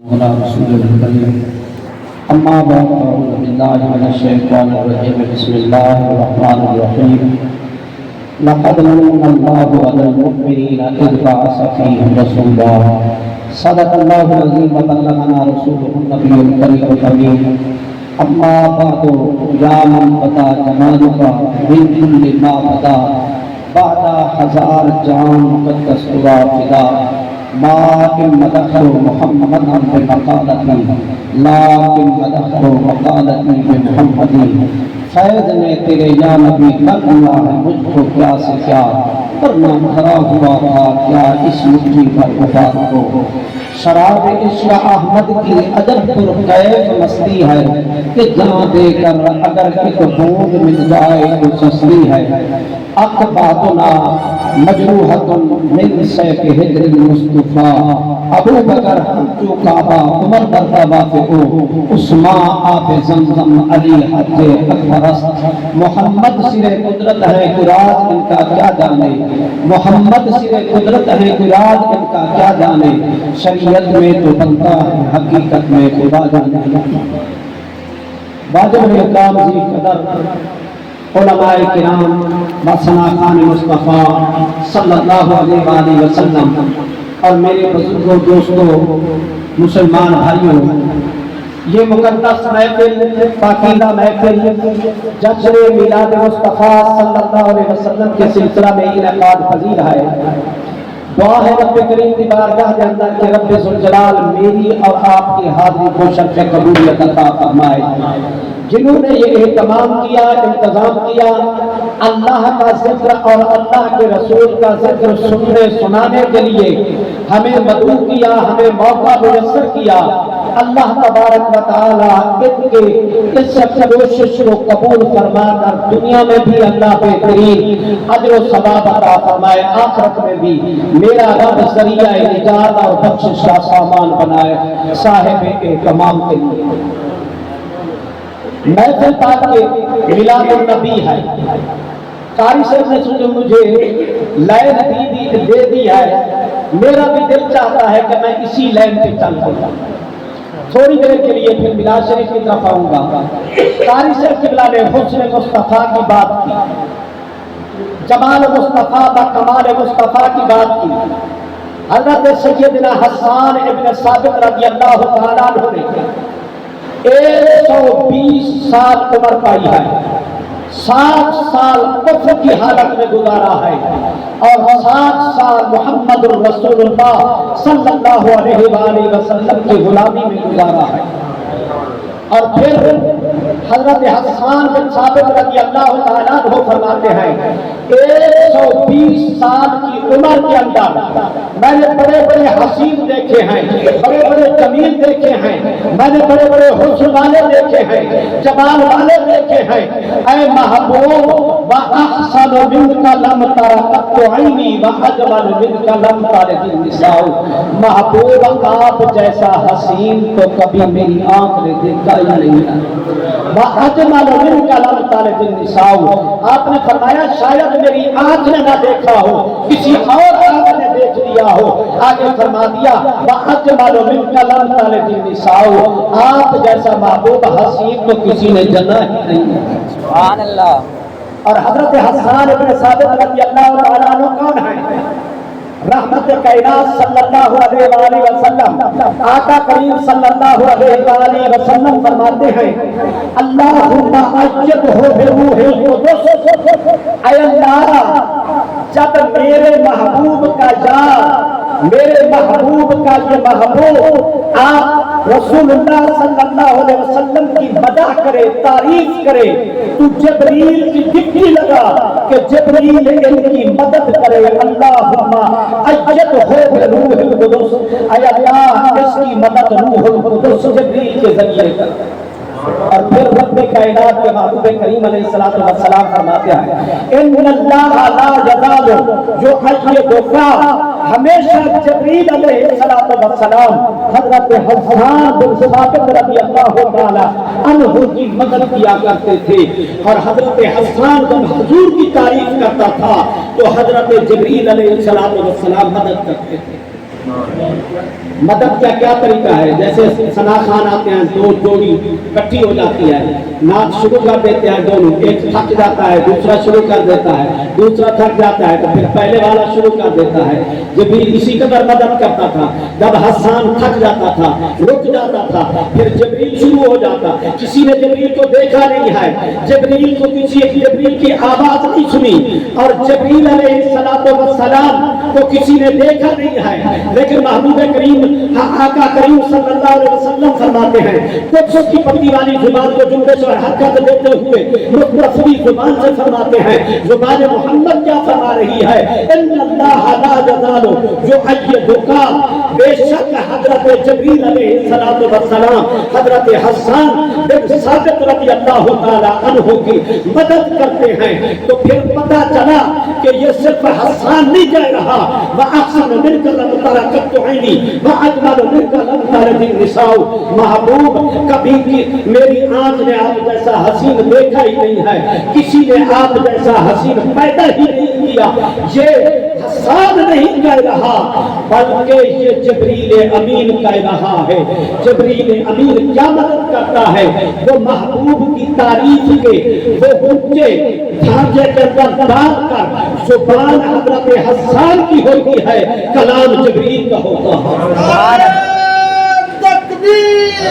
على رسول الكريم أما بعد أعوذ بالله من الشيطان الرجيم بسم الله الرحمن الرحيم لقد من الله على المؤمنين إذ بعث فيهم رسولا صدق الله العظيم وبلغنا رسوله النبي الكريم الأمين أما بعد يا من بدا جمالك من كل ما بدا بعد هزار جان مقدس خدا فدا لكن مدحت محمدا بمقالتي لكن مدحت مقالتي بمحمدی فیض نے تیرے یا نبی کرنا ہے مجھ کو کیا سے کیا کرنا بھرا ہوا تھا کیا اس مٹھی پر وفات کو شراب عشق احمد کی عجب پر کیف مستی ہے کہ جہاں دے کر اگر ایک بوند مل جائے تو سستی ہے اقباتنا مجروحۃ من سیف ہجر المصطفیٰ ابو بکر جو کعبہ عمر مرتبہ پہ ہو عثمان آب زمزم علی حج اکبر محمد سر قدرت ہے قرآن ان کا کیا جانے محمد سر قدرت ہے قرآن ان کا کیا جانے شریعت میں تو بنتا ہے حقیقت میں خدا جانے واجب اکرام ذی قدر علماء کرام مسنا خان مصطفیٰ صلی اللہ علیہ وآلہ وسلم اور میرے بزرگوں دوستوں مسلمان بھائیوں یہ مقدس محفل پاکیزہ محفل جشن میلاد مصطفیٰ صلی اللہ علیہ وسلم کے سلسلہ میں انعقاد پذیر ہے دعا ہے رب کریم کی بارگاہ کے اندر کہ رب ذوالجلال میری اور آپ کی حاضری کو شرف قبولیت عطا فرمائے جنہوں نے یہ اہتمام کیا انتظام کیا اللہ کا ذکر اور اللہ کے رسول کا ذکر سننے سنانے کے لیے ہمیں مدعو کیا ہمیں موقع میسر کیا اللہ تبارک و تعالی ان کے اس کوشش کو قبول فرما کر دنیا میں بھی اللہ بہترین اجر و ثواب عطا فرمائے آخرت میں بھی میرا رب ذریعہ نجات اور بخشش کا سامان بنائے صاحب اہتمام کے لیے محفل پاک کے میلاد النبی ہے قاری صاحب نے مجھے لائن دے دی ہے میرا بھی دل چاہتا ہے کہ میں اسی لائن پہ چل پڑوں تھوڑی دیر کے لیے پھر میلاد شریف کی طرف آؤں گا قاری صاحب قبلہ نے حسن مصطفیٰ کی بات کی جمال مصطفیٰ با کمال مصطفیٰ کی بات کی حضرت سیدنا حسان ابن ثابت رضی اللہ تعالیٰ عنہ نے 120 سال عمر پائی ہے 60 سال کفر کی حالت میں گزارا ہے اور 60 سال محمد الرسول اللہ صلی اللہ علیہ وآلہ وسلم کی غلامی میں گزارا ہے اور پھر حضرت حسان بن ثابت رضی اللہ تعالیٰ عنہ فرماتے ہیں 120 سال کی عمر کے اندر میں نے بڑے بڑے حسین دیکھے ہیں بڑے بڑے جمیل دیکھے ہیں میں نے بڑے بڑے حسن والے دیکھے ہیں جمال والے دیکھے ہیں اے محبوب وَأَحْسَنُ مِنْكَ لَمْ تَرَ قَطُّ عَيْنِي وَأَجْمَلُ مِنْكَ لَمْ تَلِدِ النِّسَاءُ محبوب آپ جیسا حسین تو کبھی میری آنکھ نے دیکھا ہی نہیں وَأَجْمَلُ مِنْكَ لَمْ تَلِدِ النِّسَاءُ آپ نے فرمایا شاید میری آنکھ نے نہ دیکھا ہو کسی اور آنکھ نے دیکھ لیا ہو آگے فرما دیا وَأَجْمَلُ مِنْكَ لَمْ تَلِدِ النِّسَاءُ آپ جیسا محبوب حسین تو کسی نے جنا ہی نہیں سبحان اللہ اور حضرت حسان ابن ثابت رضی اللہ تعالیٰ عنہ کون ہیں رحمت کائنات صلی اللہ علیہ وآلہ وسلم آقا کریم صلی اللہ علیہ وآلہ وسلم فرماتے ہیں اللہم اجب ہو بروح القدس اے اللہ جب میرے محبوب کا جان میرے محبوب کا یہ محبوب آپ رسول اللہ صلی اللہ علیہ وسلم کی مدح کرے تعریف کرے تو جبریل کی ڈپٹی لگا کہ جبریل ان کی مدد کرے اللہم اجد ہو روح القدس اے اللہ اس کی مدد روح القدس جبریل کے ذریعے کر اور پھر رب کائنات کے محبوب کریم علیہ السلام فرماتے ہیں ان اللہ لا یزال یعیدک ہمیشہ جبریل علیہ السلام حضرت حسان بن ثابت رضی اللہ تعالی عنہ کی مدد کیا کرتے تھے اور حضرت حسان جب حضور کی تعریف کرتا تھا تو حضرت جبریل علیہ السلام مدد کرتے تھے مدد کا کیا طریقہ ہے؟ جیسے ثنا خان آتے ہیں، دو جوڑی اکٹھی ہو جاتی ہے، نعت شروع کر دیتے ہیں دونوں، ایک تھک جاتا ہے دوسرا شروع کر دیتا ہے، دوسرا تھک جاتا ہے تو پھر پہلے والا شروع کر دیتا ہے۔ جبریل اسی قدر مدد کرتا تھا، جب حسان تھک جاتا تھا رک جاتا تھا پھر جبریل شروع ہو جاتا۔ کسی نے جبریل کو دیکھا نہیں ہے، جبریل کو جبریل کی آواز نہیں سنی، اور جبریل علیہ السلام کو کسی نے دیکھا نہیں ہے، لیکن محبوب کریم آقا کریم صلی اللہ علیہ وسلم فرماتے ہیں قدس کی پتلی والی زبان کو جنبش اور حرکت دیتے ہوئے مختصری زبان سے فرماتے ہیں، زبان محمد کیا فرما رہی ہے؟ ان اللہ لا یزال یؤیدک، بے شک حضرت جبریل علیہ السلام حضرت حسان بن ثابت رضی اللہ تعالی عنہ کی مدد کرتے ہیں۔ تو پھر پتہ چلا کہ یہ صرف حسان نہیں کہہ رہا، وَأَحْسَنُ مِنْكَ لَمْ تَرَ قَطُّ عَيْنِي وَأَجْمَلُ مِنْكَ لَمْ تَلِدِ النِّسَاءُ، محبوب کبھی میری آنکھ نے آپ جیسا حسین دیکھا ہی نہیں ہے، کسی نے آپ جیسا حسین پیدا ہی نہیں کیا۔ یہ حسان نہیں کہہ رہا بلکہ یہ جبریل امین کہہ رہا ہے۔ جبریل امین کیا مدد کرتا ہے؟ وہ محبوب کی تعریف کے وہ اونچے ڈھانچے کے اندر ڈال کر زبان حضرت حسان کی ہوتی ہے، کلام جبریل کا ہوتا ہے۔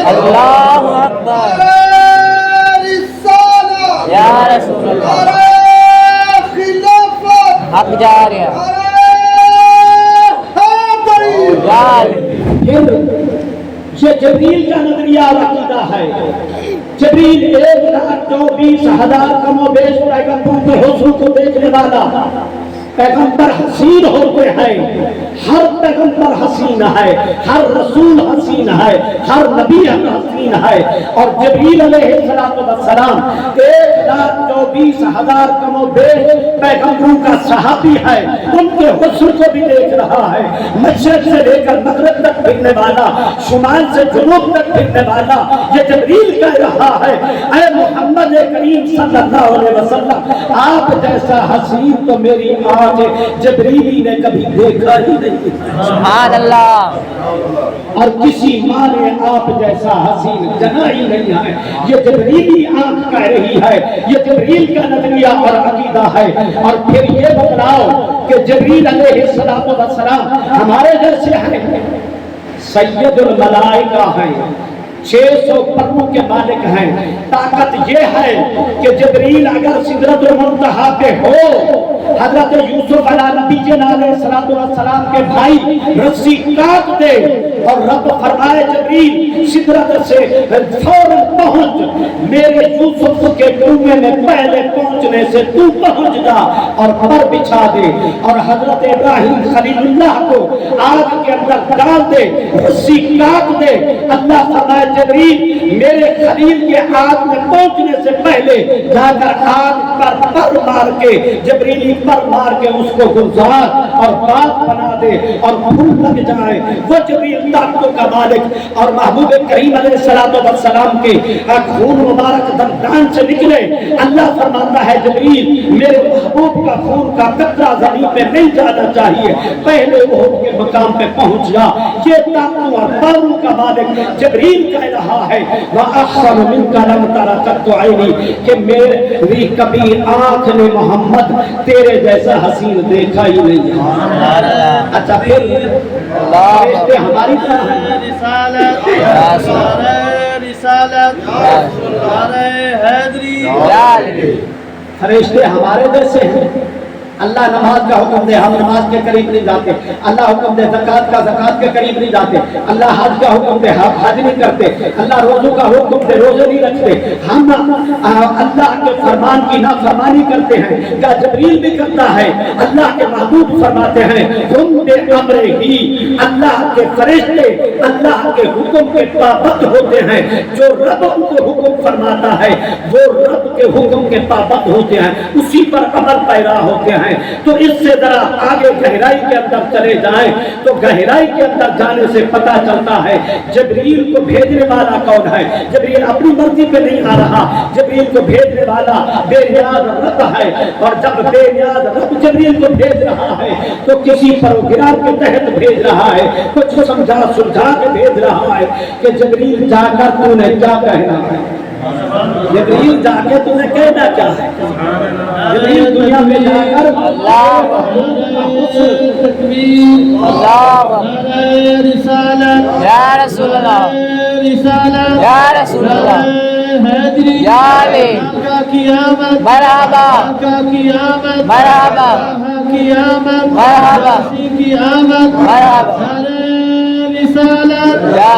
اللہ اکبر یا رسول اللہ، حق جاریہ پھر یہ جبریل کا نظریہ اور عقیدہ ہے۔ جبریل 1,24,000 کم و بیش پیغمبروں کے حسن کو دیکھنے والا پیغمبر حسین ہوتے ہیں، ہر پیغمبر حسین ہے، ہر رسول حسین ہے، ہر نبی حسین ہے، اور جبریل علیہ السلام 1,24,000 کم و بیش پیغمبروں کا صحابی ہے، ان کے حسن کو بھی دیکھ رہا ہے۔ مشرق سے لے کر مغرب تک پھرنے والا، شمال سے جنوب تک پھرنے والا یہ جبریل کہہ رہا ہے اے محمد کریم صلی اللہ علیہ وسلم، آپ جیسا حسین تو میری آنکھ جبریلی نے کبھی دیکھا ہی نہیں۔ سبحان اللہ۔ اور کسی ماں نے آپ جیسا حسین جنا ہی نہیں ہے۔ یہ جبریلی آنکھ کہہ رہی ہے، یہ جبریل کا نظریہ اور عقیدہ ہے۔ اور پھر یہ بتلاؤ کہ جبریل علیہ السلام ہمارے جیسے ہیں، سید الملائکہ ہیں، 600 پروں کے مالک ہیں۔ طاقت یہ ہے کہ جبریل اگر سدرۃ المنتہا پہ ہو، حضرت یوسف علیہ نبی علیہ السلام کے بھائی رسی کاٹ دے اور رب فرمائے جبریل سدرت سے فوراً پہنچ، میرے یوسف کے کنویں میں پہلے پہنچنے سے تو پہنچ جا اور پر بچھا دے، اور حضرت ابراہیم خلیل اللہ کو آگ کے اندر ڈال دے، رسی کاٹ دے۔ اللہ فرمائے جبریل میرے خلیل کے آگ میں پہنچنے سے پہلے جا کر آگ پر مار کے، جبریلی پر مار کے اس کو گلزار اور باغ بنا دے اور پھول لگ جائے۔ وہ جبریل طاقتوں کا مالک اور محبوب کریم علیہ السلام کے خون مبارک دندان سے نکلے۔ اللہ فرماتا ہے جبریل میرے محبوب کا خون کا قطرہ زمین پہ نہیں جانا چاہیے، پہلے وہ کے مقام پہ پہنچ جا۔ یہ طاقتوں اور پاوروں کا مالک جبریل کہہ رہا ہے وَأَحْسَنُ مِنْكَ لَمْ تَرَ قَطُّ عَيْنِي، کہ میری کبھی آنکھ نے محمد تیرے جیسا حسین دیکھا ہی نہیں ہے۔ اچھا پھر فرشتے ہماری طرح ہیں، فرشتے ہمارے جیسے ہیں۔ اللہ نماز کا حکم دے ہم نماز کے قریب نہیں جاتے، اللہ حکم دے زکات کا زکات کے قریب نہیں جاتے، اللہ حج کا حکم دے حج نہیں کرتے، اللہ روزوں کا حکم دے روزے نہیں رکھتے، ہم اللہ کے فرمان کی نافرمانی کرتے ہیں۔ کیا جبریل بھی کرتا ہے؟ اللہ کے محبوب فرماتے ہیں ہم بے امر ہی، اللہ کے فرشتے اللہ کے حکم کے پابند ہوتے ہیں۔ جو رب ان کو حکم فرماتا ہے وہ رب کے حکم کے پابند ہوتے ہیں، اسی پر عمل پیرا ہوتے ہیں۔ ہیں تو اس سے ذرا آگے گہرائی کے اندر چلے جائیں تو گہرائی کے اندر جانے سے پتہ چلتا ہے جبریل کو بھیجنے والا کون ہے. جبریل اپنی مرضی پہ نہیں آ رہا, جبریل کو بھیجنے والا بے نیاز رب ہے. اور جب بے نیاز رب جبریل کو بھیج رہا ہے تو کسی پروگرام کے تحت بھیج رہا ہے, کچھ سمجھا سلجھا کے بھیج رہا ہے کہ جبریل جا کر تو نے کیا کہنا ہے. جبریل جا کے تمہیں کہنا کیا ہے. جبریل دنیا میں جا کر اللہ یا رسول اللہ یا رسول اللہ یا علی مرحبا مرحبا مرحبا مرحبا یا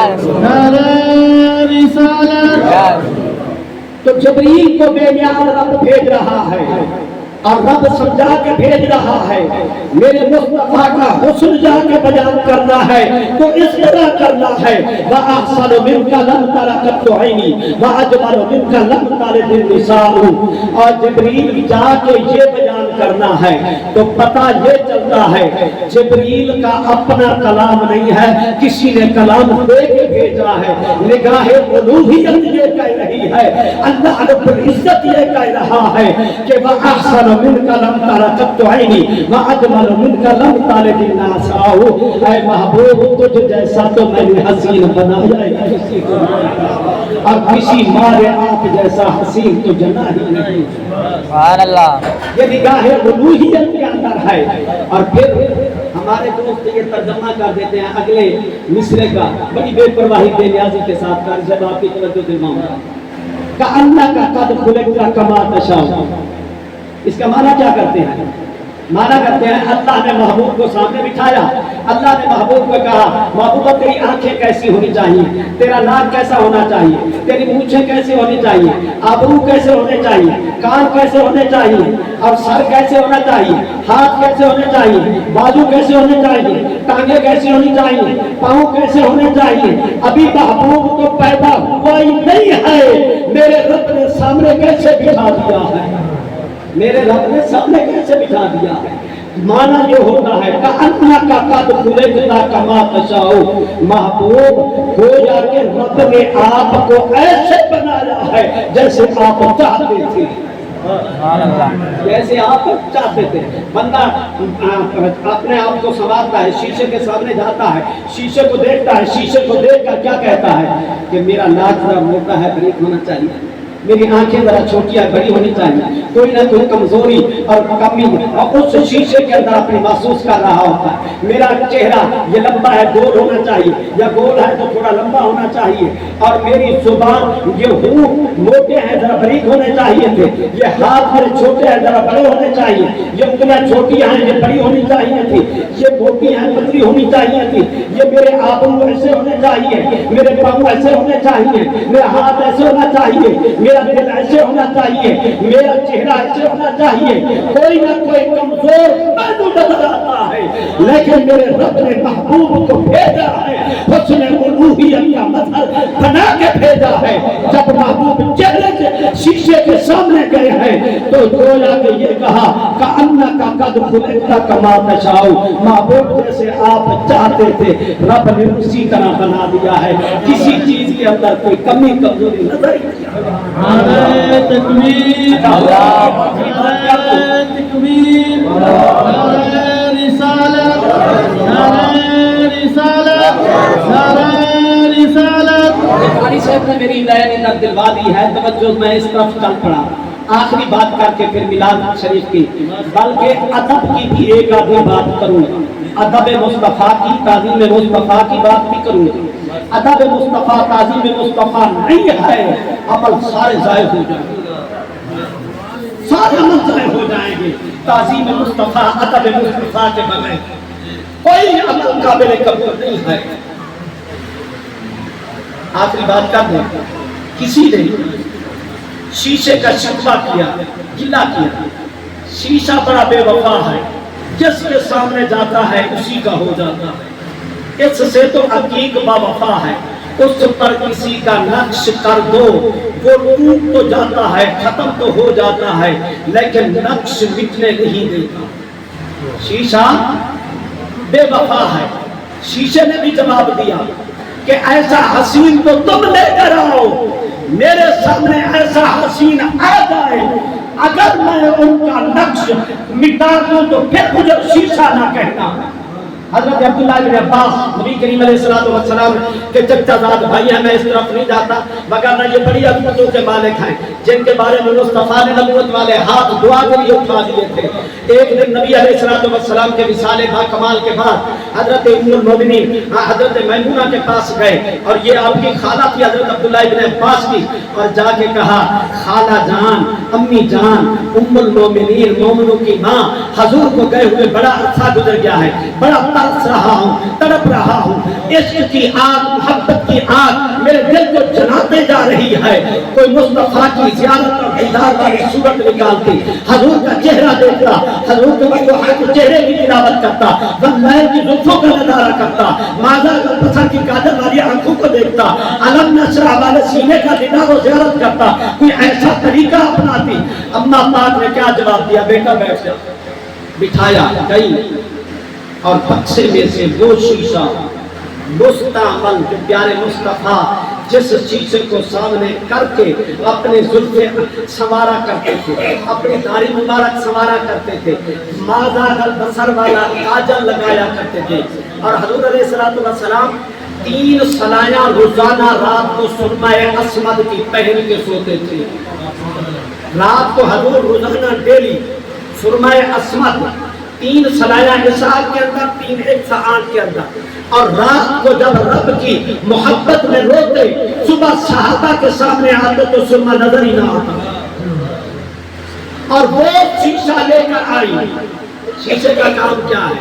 رسول اللہ. تو جبریل کو بے نیاز رب بھیج رہا ہے اور رب سمجھا کے بھیج رہا ہے میرے مصطفیٰ کا حسن جا کے بیان کرنا ہے تو اس طرح کرنا ہے. وَأَحْسَنُ مِنْكَ لَمْ تَرَ قَطُّ عَيْنِي وَأَجْمَلُ مِنْكَ لَمْ تَلِدِ النِّسَاءُ. اور جبریل جا کے یہ بیان کرنا ہے تو پتہ یہ چلتا ہے جبریل کا اپنا کلام نہیں ہے, کسی نے کلام دے کے بھیجا ہے. نگاہ الوہیت یہ کہہ رہی ہے, اللہ رب العزت یہ کہہ رہا ہے کہ وَأَحْسَنُ مِنْكَ لَمْ تَرَ قَطُّ عَيْنِي وَأَجْمَلُ مِنْكَ لَمْ تَلِدِ النِّسَاءُ. اے محبوب تجھ جیسا تو میں نے حسین بنایا ہے کسی کو نہیں, اور کسی مارے آپ جیسا حسین تو جنا ہی نہیں. سبحان اللہ. یہ نگاہ الوہیت کے اندر ہے. اور پھر ہمارے دوست یہ ترجمہ کر دیتے ہیں اگلے مصرے کا بڑی بے پرواہی بے نیازی کے ساتھ کر جب آپ کی توجہ دلواؤں گا. کأنک قد خلقت کما تشاء. اس کا معنی کیا کرتے ہیں؟ معنی کرتے ہیں اللہ نے محبوب کو سامنے بٹھایا, اللہ نے محبوب کو کہا محبوبہ تیری آنکھیں کیسی ہونی چاہیے, تیرا ناک کیسا ہونا چاہیے, تیری مونچھیں کیسی ہونی چاہیے, آبرو کیسے ہونے چاہیے, کان کیسے ہونے چاہیے, اور سر کیسے ہونا چاہیے, ہاتھ کیسے ہونے چاہیے, بازو کیسے ہونے چاہیے, ٹانگیں کیسے ہونی چاہیے, پاؤں کیسے ہونے چاہیے. ابھی محبوب تو پیدا ہوا ہی نہیں ہے, میرے رب نے سامنے کیسے بٹھا دیا ہے, میرے رب نے سامنے کیسے بٹھا دیا ہے. معنی یہ ہوتا ہے کأنک قد خلقت کما تشاء. محبوب ہو جا کے رب نے آپ کو ایسے بنایا ہے جیسے آپ چاہتے تھے, جیسے آپ چاہتے تھے. بندہ اپنے آپ کو سنوارتا ہے, شیشے کے سامنے جاتا ہے, شیشے کو دیکھتا ہے, شیشے کو دیکھ کر کیا کہتا ہے کہ میرا ناک ذرا موٹا ہے, بریک ہونا چاہیے, میری آنکھیں ذرا چھوٹی ہے, بڑی ہونی چاہیے, کوئی نہ کوئی کمزوری اور کمی اور اس شیشے کے اندر اپنی محسوس کر رہا ہوتا ہے. میرا چہرہ یہ لمبا ہے, گول ہونا چاہیے, یا گول ہے تو تھوڑا لمبا ہونا چاہیے, اور میری زبان یہ ہونٹ موٹے ہیں ذرا باریک ہونے چاہیے تھے, یہ ہاتھ میرے چھوٹے ہیں ذرا بڑے ہونے چاہیے, یہ انگلیاں چھوٹی ہیں یہ بڑی ہونی چاہیے تھی, یہ موٹی ہیں پتلی ہونی چاہیے تھی, یہ میرے آبرو ایسے ہونے چاہیے, میرے پاؤں ایسے ہونے چاہیے, میرا ہاتھ ایسے ہونا چاہیے, میرا دل ایسے ہونا چاہیے, میرا چہرہ ایسے ہونا چاہیے. کوئی نہ کوئی کمزور پہلو نظر آتا ہے, لیکن میرے رب نے محبوب کو بھیجا ہے, حسن الوہیت کا مثل بنا کے بھیجا ہے. جب محبوب چہرے کے شیشے کے سامنے گئے ہیں تو گویا کہ یہ کہا کأنک قد خلقت کما تشاء. محبوب جیسے آپ چاہتے تھے رب نے اسی طرح بنا دیا ہے, کسی چیز کے اندر کوئی کمی کمزوری نظر ہی نہیں. تکبیر تکبیر رسالت رسالت رسالت. قاری صاحب نے میری لائن اندر دلوا دی ہے, توجہ میں اس طرف چل پڑا. آخری بات کر کے پھر میلاد شریف کی, بلکہ ادب کی بھی ایک آدھی بات کروں, ادب مصطفیٰ کی, تعظیم مصطفیٰ کی بات بھی کروں. ادب مصطفیٰ تعظیم مصطفیٰ نہیں ہے, عمل سارے ضائع ہو جائیں گے, سارے عمل ضائع ہو جائیں گے. تعظیم مصطفیٰ ادب مصطفیٰ کے بغیر کوئی عمل قابل قبول نہیں ہے. آخری بات کر دیں, کسی نے شیشے کا شکوہ کیا, گلہ کیا, شیشہ بڑا بے وفا ہے, جس کے سامنے جاتا ہے اسی کا ہو جاتا ہے, اس سے تو عقیق با وفا ہے, اس پر کسی کا نقش کر دو وہ ٹوٹ تو جاتا ہے, ختم تو ہو جاتا ہے, لیکن نقش مٹنے نہیں دیتا. شیشہ بے وفا ہے. شیشے نے بھی جواب دیا کہ ایسا حسین تو تم لے کر آؤ, میرے سامنے ایسا حسین آ جائے, اگر میں ان کا نقش مٹا دوں تو پھر مجھے شیشہ نہ کہنا. حضرت عبداللہ بن عباس نبی کریم علیہ السلام کے چچا زاد بھائی ہیں, میں اس طرف نہیں جاتا وگرنہ یہ بڑی عظمتوں کے مالک ہیں جن کے بارے میں مصطفیٰ نے نبوت والے ہاتھ دعا کے لیے اٹھا دیے تھے. ایک دن نبی علیہ السلام کے وصال با کمال کے بعد حضرت ام المومنین حضرت میمونہ کے پاس گئے, اور یہ آپ کی خالہ تھی حضرت عبداللہ بن عباس کی, اور جا کے کہا خالہ جان, امی جان, ام المومنین مومنوں کی ماں, حضور کو گئے ہوئے بڑا عرصہ گزر گیا ہے, بڑا ترس رہا ہوں, تڑپ رہا ہوں, عشق کی آگ, محبت کی آگ میرے دل کو جلاتے جا رہی ہے. کوئی مصطفیٰ کی زیارت اور دیدار والی صورت نکالتی, حضور کا چہرہ دیکھتا, حضور کے چہرے کی تلاوت کرتا, بندائے کی زلفوں کا نظارہ کرتا, ماذا البصر کی کاجل والی آنکھوں کو دیکھتا, علم نشرح والے سینے کا دیدار و زیارت کرتا, کوئی ایسا طریقہ اپناتی. اماں پاک نے کیا جواب دیا؟ بیٹا بیٹھ جا. بٹھایا گئی اور بکسے میں سے وہ شیشہ مستعمل جو پیارے مصطفیٰ جس شیشے کو سامنے کر کے اپنے زلفیں سنوارا کرتے تھے, اپنی داڑھی مبارک سنوارا کرتے تھے, ماذا البصر والا کاجل لگایا کرتے تھے, اور حضور علیہ السلام 3 سلایاں روزانہ رات کو سرمہ اسمد کی پہن کے سوتے تھے. رات کو حضور روزانہ ڈیلی سرمہ اسمد 3 سلایاں عشاء کے اندر, 3 ایک ساعت کے اندر, اور رات کو جب رب کی محبت میں روتے, صبح صحابہ کے سامنے آتے تو سرمہ نظر ہی نہ آتا. اور وہ شیشہ لے کر آئی. شیشے کا کام کیا ہے؟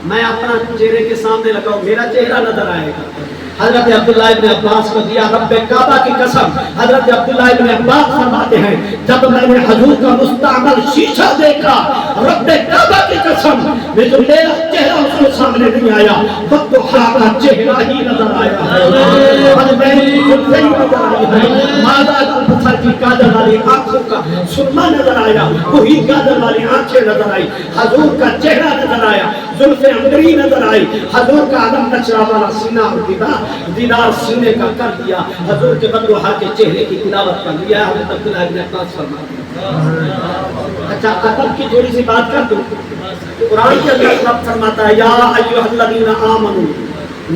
میں اپنا چہرے کے سامنے لگاؤں, میرا چہرہ نظر آئے گا. حضرت عبداللہ ابن عباس کو دیا رب کعبہ کی قسم. حضرت عبداللہ ابن عباس فرماتے ہیں جب میں نے حضور کا مستعمل شیشہ دیکھا, رب کعبہ کی قسم میں تو میرا چہرہ اس کے سامنے نہیں آیا, وقت کا چہرہ ہی نظر آیا ہے, اور میری زلفیں نظر آئی ہے, ماذا البصر کی کاجل والی آنکھوں کا سرما نظر آیا, وہی کاجل والی آنکھیں نظر آئی, حضور کا چہرہ نظر آیا, زلفیں عنبری نظر آئی, حضور کا علم نشرح والا سینہ اور دیدار سینے کا کر دیا, حضور کے بدروحا کے چہرے کی تلاوت کر لیا. حضرت عبداللہ ابن عباس فرماتے ہیں. اچھا ادب کی تھوڑی سی بات کر دوں. قرآن کے اندر رب فرماتا ہے یا ایھا الذین آمنوا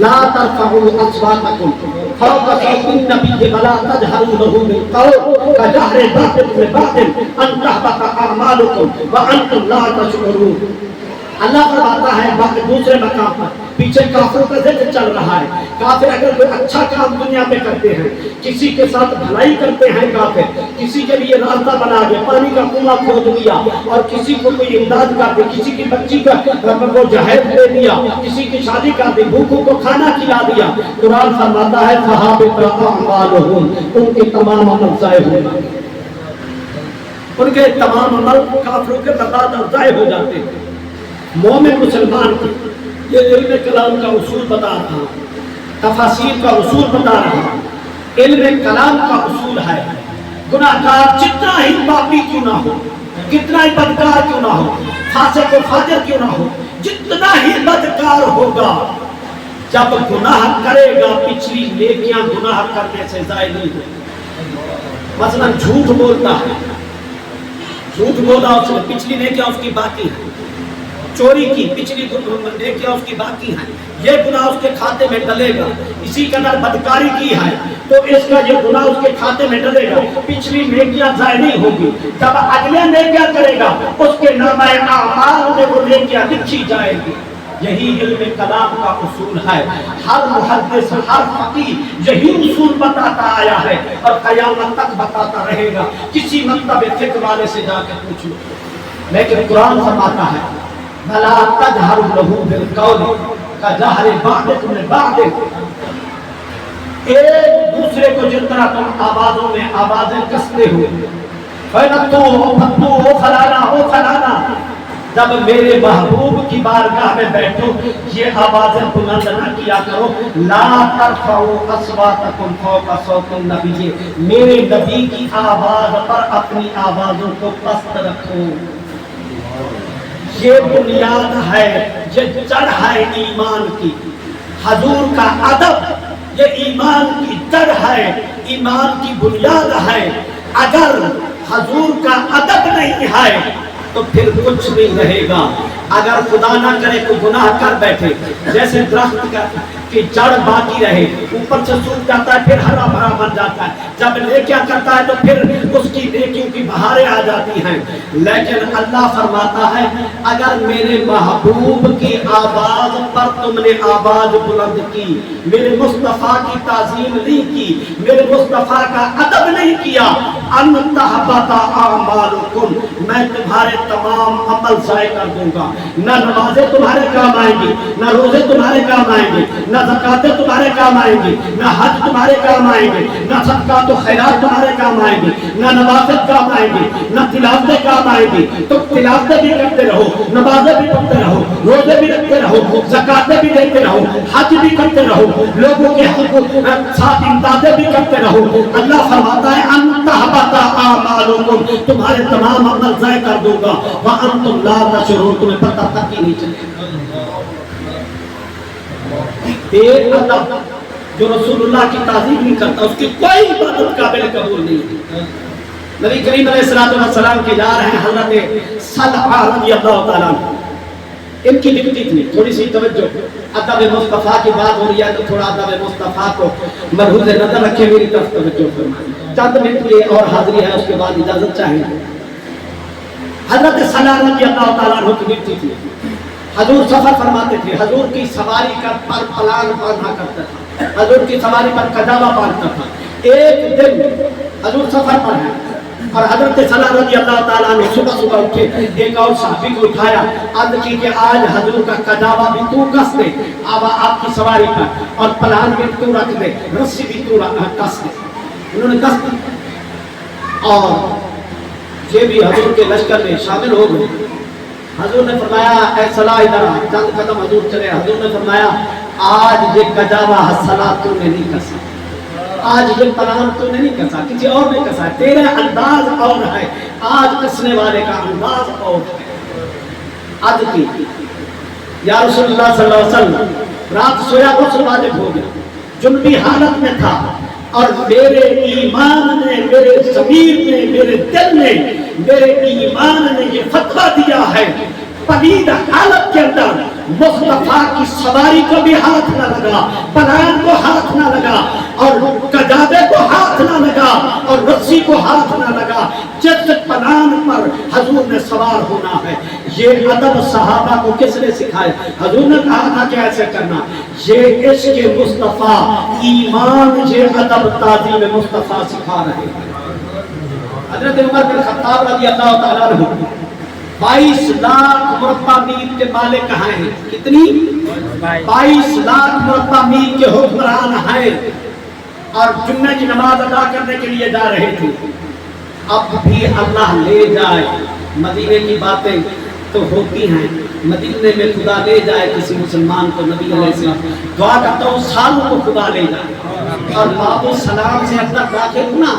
لا ترفعوا اصواتکم فوق صوت النبی ولا تجهروا له بالقول كجهر بعضكم لبعض ان تحبط اعمالکم وانتم لا تشعرون. اللہ فرماتا ہے دوسرے مقام پر, پیچھے کافروں کا ذکر چل رہا ہے. کافر اگر کوئی اچھا کام دنیا میں کرتے ہیں, کسی کے ساتھ بھلائی کرتے ہیں, کافر کسی کے لیے راستہ بنا دیا, پانی کا کنواں کھود دیا, اور کسی کو کوئی امداد کر دی, کسی کی بچی کا وہ جہیز دے دیا, کسی کی شادی کر دی, بھوکوں کو کھانا کھلا دیا. قرآن فرماتا ہے فَحَبِطَ أَعْمَالُهُمْ, ان کے تمام عمل ضائع ہو جاتے ہیں, ان کے تمام عمل کافروں کے برباد اور ضائع ہو جاتے ہیں. مومن مسلمان کی یہ علم کلام کا اصول بتا رہا ہوں, تفاسیر کا اصول بتا رہا ہوں. علم کلام کا اصول ہے گناہگار جتنا ہی پاپی کیوں نہ ہو, کتنا ہی بدکار کیوں نہ ہو, فاسق و فاجر کیوں نہ ہو, جتنا ہی بدکار ہوگا, جب گناہ کرے گا پچھلی نیکیاں گناہ کرنے سے ضائع نہیں ہوگی. مثلا جھوٹ بولتا ہے, جھوٹ بولا اس نے, پچھلی نیکیاں اس کی باقی ہیں. چوری کی, پچھلی نیکیاں اس کی باقی ہیں, یہ گناہ اس کے کھاتے میں ڈلے گا. اسی قدر بدکاری کی ہے تو اس کا یہ گناہ اس کے کھاتے میں ڈلے گا, پچھلی نیکیاں ضائع نہیں ہوگی. جب اگلے نیکیاں کرے گا اس کے نامہ اعمال میں وہ نیکیاں لکھی جائے گی. یہی علم کلام کا اصول ہے. ہر محدث, ہر فقیہ یہی اصول بتاتا آیا ہے اور قیامت تک بتاتا رہے گا. کسی مکتب فقہ والے سے جا کے پوچھ لو. لیکن قرآن فرماتا ہے بھلا تجہروا لہ بالقول کجہر بعضکم لبعض, ایک دوسرے کو جس طرح تم آوازوں میں آوازیں کستے ہو, فَنَتُو فَتُو فَلَانَا فَلَانَا, جب میرے محبوب کی بارگاہ میں بیٹھو یہ آوازیں بلند نہ کیا کرو. لا ترفعوا اصواتکم فوق صوت النبی, میرے نبی کی آواز پر اپنی آوازوں کو پست رکھو. یہ بنیاد ہے، یہ جڑ ہے ایمان کی. حضور کا ادب یہ ایمان کی جڑ ہے، ایمان کی بنیاد ہے. اگر حضور کا ادب نہیں ہے تو پھر کچھ نہیں رہے گا. اگر خدا نہ کرے کوئی گناہ کر بیٹھے، جیسے درخت کی جڑ باقی رہے، اوپر سے سوکھ جاتا ہے پھر ہرا بھرا بن جاتا ہے، جب نیکیاں کرتا ہے تو پھر اس کی نیکیوں کی بہاریں آ جاتی ہیں. لیکن اللہ فرماتا ہے اگر میرے محبوب کی آواز پر تم نے آواز بلند کی، میرے مصطفیٰ کی تعظیم نہیں کی، میرے مصطفیٰ کا ادب نہیں کیا، ان تحبط اعمالکم، میں تمہارے تمام عمل ضائع کر دوں گا. نہ نمازیں تمہارے کام آئیں گی، نہ روزے تمہارے کام آئیں گے، نہ زکاتیں تمہارے کام آئیں گی، نہ حج تمہارے کام آئیں گے، نہ صدقات و خیرات تمہارے کام آئیں گی، نہ نوافل کام آئیں گی، نہ تلاوتیں کام آئیں گی. تم تلاوتیں بھی کرتے رہو، نمازیں بھی پڑھتے رہو، روزے بھی رکھتے رہو، زکاتیں بھی دیتے رہو، حج بھی کرتے رہو، لوگوں کے حقوق ساتھ امدادیں بھی کرتے رہو. اللہ فرماتا ہے ان تحبط اعمالکم، تمہارے تمام عمل ضائع کر دوں گا. وانتم لا تشعرون، تمہیں پتہ تک ہی نہیں چلے گا. ایک ادب جو رسول اللہ کی تعظیم نہیں کرتا اس کی کوئی عبادت قابل قبول نہیں ہے. نبی کریم علیہ السلام کے جا رہے ہیں حضرت صلحہ رضی اللہ تعالیٰ عنہ، ان کی ڈپٹی تھی. تھوڑی سی توجہ، ادب مصطفیٰ کی بات ہو رہی ہے تو تھوڑا ادب مصطفیٰ کو ملحوظ نظر رکھے، میری طرف توجہ فرمائیں. چند منٹ یہ اور حاضری ہے، اس کے بعد اجازت چاہیں گے. حضرت صلحہ رضی اللہ تعالیٰ عنہ کی ڈپٹی تھی. حضور سفر فرماتے تھے، حضور کی سواری کا پر پلان باندھا کرتا تھا، حضور کی سواری پر کجاوا باندھتا تھا. ایک دن حضور سفر پر ہیں اور حضرت صلحہ رضی اللہ تعالیٰ نے صبح اٹھے، ایک اور صحابی کو اٹھایا، عرض کی کہ آج حضور کا کجاوا بھی تو کس دے اب آپ کی سواری پر، اور پلان بھی تو رکھ دے، رسی بھی تو کس دے. انہوں نے کس دی اور یہ بھی حضور کے لشکر میں شامل ہو گئے. حضور نے فرمایا اے صلاح ادھر آ. چند قدم حضور چلے. حضور نے فرمایا آج یہ کجاوا صلاح تو نے نہیں کسا، آج یہ پلان تو نے نہیں کسا، کسی اور نے کسا ہے، تیرا انداز اور ہے، آج کسنے والے کا انداز اور ہے. عرض کی یا رسول اللہ صلی اللہ علیہ وسلم، رات سویا غسل واجب ہو گیا، جنبی حالت میں تھا، اور میرے ایمان نے، میرے ضمیر نے، میرے دل نے، میرے ایمان نے یہ فتویٰ دیا ہے پلید حالت کے اندر مصطفیٰ کی سواری کو بھی ہاتھ نہ لگا، پلان کو ہاتھ نہ لگا، اور کجاوے کو ہاتھ نہ لگا، اور رسی کو ہاتھ نہ لگا. جس پلان پر حضور نے سوار ہونا ہے. یہ ادب صحابہ کو کس نے سکھایا؟ حضور نے کہا تھا کہ ایسے کرنا. یہ عشق مصطفیٰ، ایمان، یہ ادب تعظیم مصطفیٰ سکھا رہے ہیں. حضرت عمر بن خطاب رضی اللہ تعالیٰ عنہ 22 لاکھ مربع میل کے مالک ہیں. کتنی؟ 22 لاکھ مربع میل کے حکمران ہیں، اور جمعہ کی نماز ادا کرنے کے لیے جا رہے تھے. اب بھی اللہ لے جائے، مدینے کی باتیں تو ہوتی ہیں، مدینے میں خدا لے جائے کسی مسلمان کو. نبی علیہ السلام دعا کرتا ہوں سالوں کو خدا لے جائے. اور باب السلام سے اندر داخل ہونا،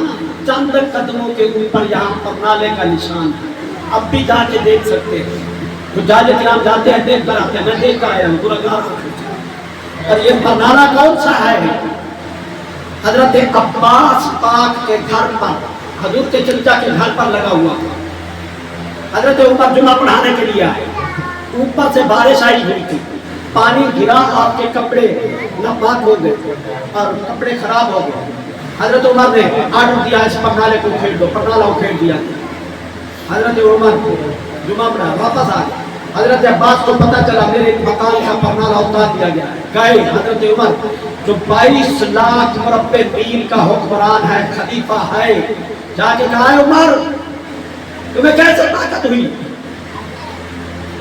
چند قدموں کے اوپر یہاں پر نالے کا نشان ہے. اب بھی جا کے دیکھ سکتے ہیں. حجاج کرام جاتے ہیں، دیکھ کر آتے ہیں. میں دیکھ کر آیا ہوں گنہگار. اور یہ نالہ کون سا ہے؟ حضرت عباس پاک کے گھر پر، حضور کے چچا کے گھر پر لگا ہوا. حضرت عمر جمعہ پڑھانے کے لیے آئے، اوپر سے بارش آئی ہوئی تھی، پانی گرا، آپ کے کپڑے ناپاک ہو گئے اور کپڑے خراب ہو گئے. حضرت عمر نے آرڈر دیا اس پرنالے کو کھیل دو. پرنالہ کو کھیل دیا. حضرت عمر جمعہ پڑھا، واپس آ گئے. حضرت عباس کو پتہ چلا میرے مکان کا پرنالہ اتار دیا گیا. گئے حضرت عمر جو 22 لاکھ مربع میل کا حکمران ہے، خلیفہ ہے، جا کے کہا ہے عمر تمہیں کیسے طاقت ہوئی،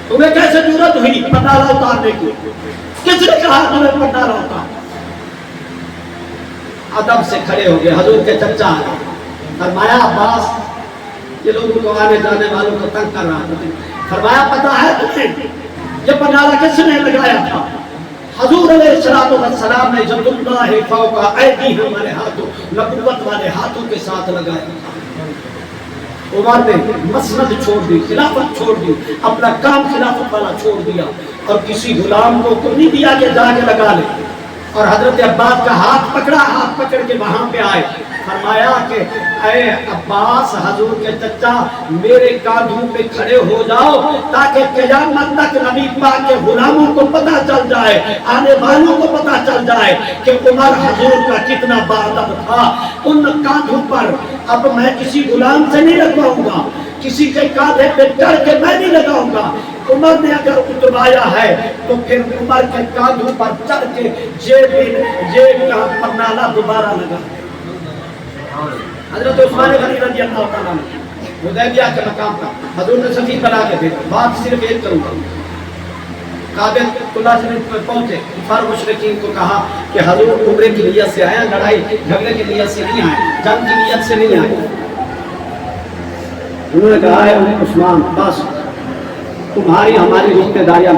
تمہیں کیسے ضرورت ہوئی پرنالہ اتارنے کی؟ کس نے کہا تمہیں پرنالہ اتار؟ ادب سے کھڑے ہو گئے. حضور کے چچا آئے، فرمایا عباس یہ لوگوں کو آنے جانے والوں کو تنگ کر رہا ہے. فرمایا پتہ ہے تمہیں یہ پرنالہ کس نے لگایا تھا؟ حضور علیہ السلام نے جب اللہ فوق ایدیہم والے ہاتھوں، نبوت والے ہاتھوں کے ساتھ لگایا تھا. عمر نے مسند چھوڑ دی، خلافت چھوڑ دی، اپنا کام خلافت والا چھوڑ دیا اور کسی غلام کو نہیں دیا کہ جا کے لگا لے، اور حضرت عباس کا ہاتھ پکڑا، ہاتھ پکڑ کے وہاں پہ آئے، فرمایا کہ اے عباس حضور کے چچا میرے کاندھوں پہ کھڑے ہو جاؤ تاکہ قیامت تک نبی پاک کے غلاموں کو پتہ چل جائے، آنے والوں کو پتہ چل جائے کہ عمر حضور کا کتنا باادب تھا۔ ان کاندھوں پر اب میں کسی غلام سے نہیں لگواؤں گا، کسی کے کاندھے پہ چڑھ کے میں نہیں لگاؤں گا۔ عمر نے اگر اتروایا ہے تو پھر عمر کے کاندھوں پر چڑھ کے یہ پرنالہ دوبارہ لگا۔ حضرت عثمان غنی رضی اللہ تعالیٰ عنہ حدیبیہ کے مقام پر حضور نے سفیر بنا کے بھیجا، بات صرف ایک کروں گا۔ کعبہ اللہ شریف میں پہنچے، کفار مشرکین کو کہا کہ حضور عمرے کی نیت سے آئے، لڑائی جھگڑے کی نیت سے نہیں آئے، جنگ کی نیت سے نہیں آئے۔ انہوں نے کہا ہے عثمان بس تمہاری ہماری رشتہ داریاں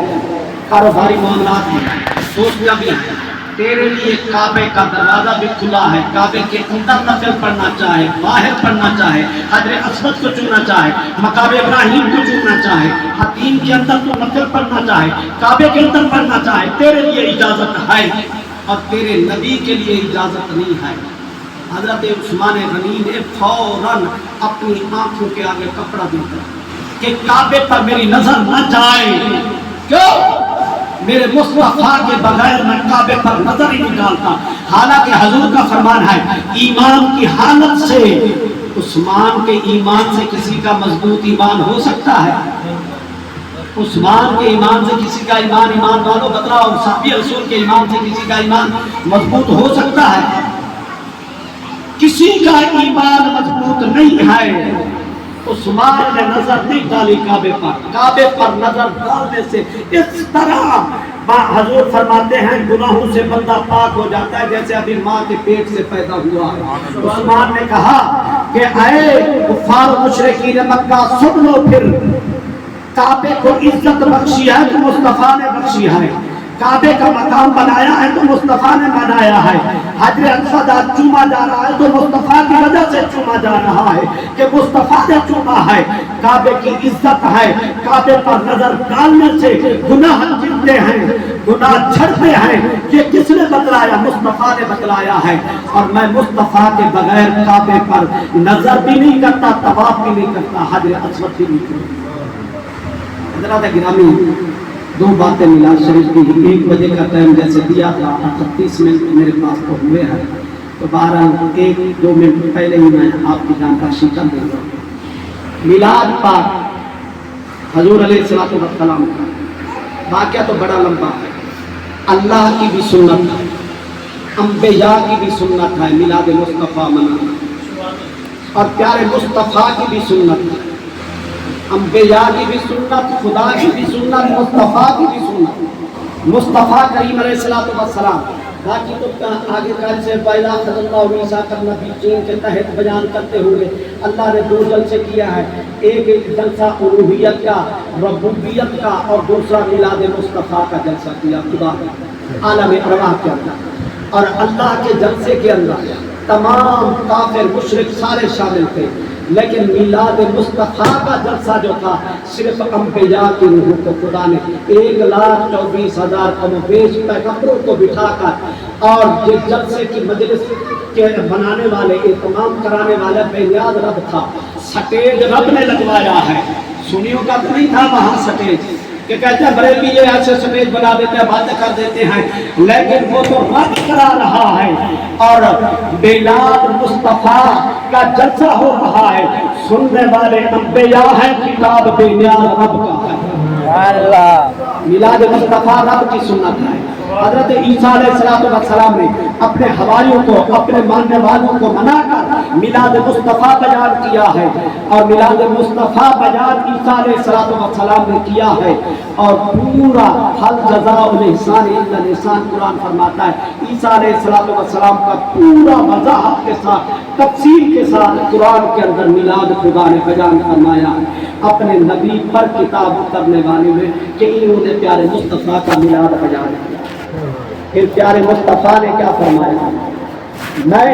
کاروباری معاملات ہیں، دوستیاں بھی ہیں، تیرے لیے کعبے کا دروازہ بھی کھلا ہے، کعبے کے اندر نفل پڑھنا چاہے، باہر پڑھنا چاہے، حجر اسود کو چننا چاہے، مقام ابراہیم کو چننا چاہے، حتیم کے اندر تو نفل پڑھنا چاہے، کعبے کے اندر پڑھنا چاہے، تیرے لیے اجازت ہے اور تیرے نبی کے لیے اجازت نہیں ہے۔ حضرت عثمان غنی نے فوراً اپنی آنکھوں کے آگے کپڑا دیا کہ کعبے پر میری نظر نہ جائے، کیوں؟ میرے مصطفیٰ کے بغیر میں کعبے پر نظر ہی نہیں ڈالتا۔ حالانکہ حضور کا فرمان ہے ایمان کی حالت سے، عثمان کے ایمان سے کسی کا مضبوط ایمان ہو سکتا ہے؟ عثمان کے ایمان سے کسی کا ایمان، ایمان والوں بتلاؤ، صحابی رسول کے ایمان سے کسی کا ایمان مضبوط ہو سکتا ہے؟ کسی کا ایمان مضبوط نہیں ہے۔ عثمان نے نظر نہیں ڈالی کعبے پر، کعبے پر نظر ڈالنے سے اس طرح حضور فرماتے ہیں گناہوں سے بندہ پاک ہو جاتا ہے جیسے ابھی ماں کے پیٹ سے پیدا ہوا ہے۔ عثمان نے کہا کہ اے کفار مشرکین مکہ سن لو، پھر کعبے کو عزت بخشی ہے تو مصطفیٰ نے بخشی ہے، کعبے کا مقام بنایا ہے تو مصطفیٰ نے بنایا ہے، حجر اسود چوما جا رہا ہے تو مصطفیٰ کی وجہ سے چوما جا رہا ہے کہ مصطفیٰ نے چوما ہے۔ کعبے کی عزت ہے، کعبے پر نظر ڈالنے سے گناہ گرتے ہیں، گناہ جھڑتے ہیں۔ یہ کس نے بتلایا؟ مصطفیٰ نے بتلایا ہے، اور میں مصطفیٰ کے بغیر کعبے پر نظر بھی نہیں کرتا، طواف بھی نہیں کرتا، حجر اسود بھی نہیں کرتا۔ حضرات گرامی، دو باتیں میلاد شریف کی، 1 بجے کا ٹائم جیسے دیا تھا، 38 منٹ میرے پاس تو ہوئے ہیں، تو 1-2 منٹ پہلے ہی میں آپ کی جانکاری کر دوں گا۔ میلاد پاک حضور علیہ الصلوۃ والسلام کا واقعہ تو بڑا لمبا ہے، اللہ کی بھی سنت ہے، انبیاء کی بھی سنت ہے میلاد مصطفیٰ منانا، اور پیارے مصطفیٰ کی بھی سنت ہے، انبیاء کی بھی سنت، خدا کی بھی سنت، مصطفیٰ کی بھی سنت، مصطفیٰ کریم علیہ الصلوۃ والسلام۔ باقی تو آگے کل سے پہلا صلی اللہ عیسیٰ کرنا بھی چین کے تحت بیان کرتے ہوئے اللہ نے 2 جلسے کیا ہے، ایک جلسہ الوہیت کا، ربوبیت کا، اور دوسرا میلاد مصطفیٰ کا جلسہ کیا خدا عالم ارواح کے اندر۔ اور اللہ کے جلسے کے اندر تمام کافر مشرک سارے شامل تھے، لیکن میلاد مصطفیٰ کا جلسہ جو تھا صرف انبیاء کی روحوں کو خدا نے 1,24,000 کم و بیش پیغمبروں کو بٹھا کر، اور یہ جلسے کی مجلس کے بنانے والے، اہتمام کرانے والے بے نیاز رب تھا، سٹیج رب نے لگوایا ہے، سنیوں کا تو نہیں تھا وہاں سٹیج کہ کہتے ہیں بریلوی یہ ایسے سٹیج بنا دیتے ہیں، باتیں کر دیتے ہیں، لیکن وہ تو رب کرا رہا ہے، اور میلاد مصطفیٰ کا جلسہ ہو رہا ہے، سننے والے انبیاء ہیں، کتاب بے نیاز رب کا ہے۔ میلاد مصطفیٰ رب کی سنت ہے۔ حضرت عیسیٰ علیہ السلام نے اپنے حواریوں کو، اپنے ماننے والوں کو منا کر میلاد مصطفیٰ بیان کیا ہے، اور میلاد مصطفیٰ بیان عیسیٰ علیہ السلام نے کیا ہے، اور پورا حل جزاء الاحسان الا الاحسان قرآن فرماتا ہے۔ عیسیٰ علیہ السلام کا پورا وضاحت کے ساتھ، تفصیل کے ساتھ قرآن کے اندر میلاد خدا نے بیان فرمایا اپنے نبی پر کتاب اترنے والے میں کہ انہوں نے پیارے مصطفیٰ کا میلاد بیان کیا۔ پھر پیارے مصطفیٰ نے کیا فرمایا؟ میں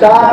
4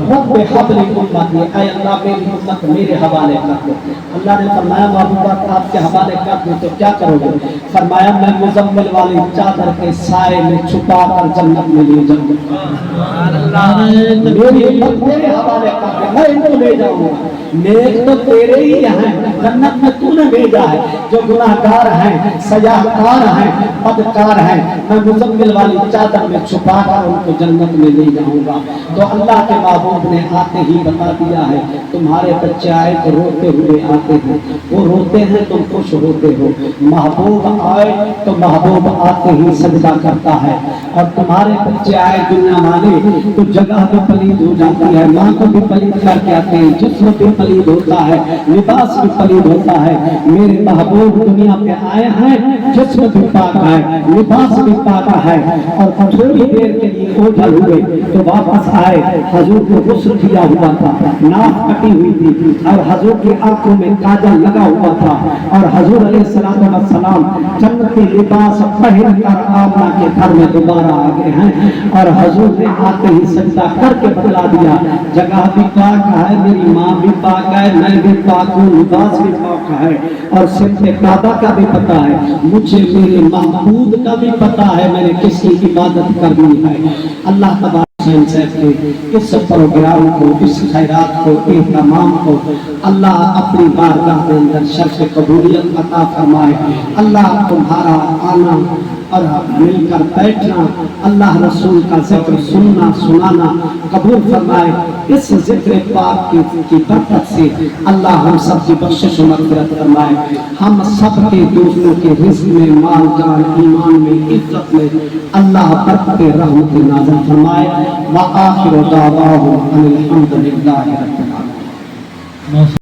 رب حبلی امتی، اے اللہ میری امت میرے حوالے کر دو۔ اللہ نے فرمایا محبوبہ آپ کے حوالے کر دو تو کیا کرو گے؟ فرمایا میں مزمل والی چادر کے سائے میں چھپا کر جنت میں لے جاؤں گا۔ میری امت میرے حوالے کر دو، میں ان کو لے جاؤں گا۔ نیک تو تیرے ہی ہیں، جنت میں تو نے بھیجا ہے، جو گناہگار ہیں، سیاحکار ہیں، بدکار ہیں، میں مزمل والی چادر میں چھپا کر ان کو جنت میں لے جاؤں گا۔ تو اللہ کے محبوب نے آتے ہی بتا دیا ہے تمہارے بچے آئے تو روتے ہوئے آتے ہیں، وہ روتے ہیں تم خوش ہوتے ہو۔ محبوب آئے تو محبوب آتے ہی سجدہ کرتا ہے، اور تمہارے بچے آئے دنیا والے تو جگہ بھی پلید ہو جاتی ہے، ماں کو بھی پلید کر کے آتے ہیں، جسم بھی پلید ہوتا ہے، لباس بھی پلید ہوتا ہے۔ میرے محبوب دنیا پہ آئے ہیں، جسم بھی پاک ہے، لباس بھی پاک ہے، اور تھوڑی دیر کے لیے اوجھل ہوئے تو واپس آئے۔ حضور کو غسل کیا ہوا تھا، ناک کٹی ہوئی تھی، اور حضور کی آنکھوں میں کاجل لگا ہوا تھا، اور حضور علیہ السلام جنتی لباس پہن کر آمنہ کے گھر میں دوبارہ آ گئے ہیں، اور حضور نے آتے ہی سجدہ کر کے بتلا دیا جگہ بھی پاک ہے، میری ماں بھی پاک ہے، میں بھی پاک ہوں، لباس بھی پاک ہے، اور صرف کعبہ کا بھی پتا ہے، مجھے میرے محبوب کا بھی پتا ہے میں نے کس کی عبادت کرنی ہے۔ اللہ تبارک اس پروگرام کو، اس خیرات کو، اہتمام کو اللہ اپنی بارگاہ کے اندر شرف قبولیت عطا فرمائے۔ اللہ تمہارا آنا اور مل کر بیٹھنا، اللہ رسول کا ذکر سننا سنانا قبول فرمائے۔ اس ذکر پاک کی برکت سے اللہ ہم سب کی بخشش و مغفرت فرمائے، ہم سب کے دوستوں کے رزق میں، مال جان، ایمان میں، عزت میں اللہ برکت رحمت نازل فرمائے۔ وآخر دعواہم ان الحمد للہ رب العالمین۔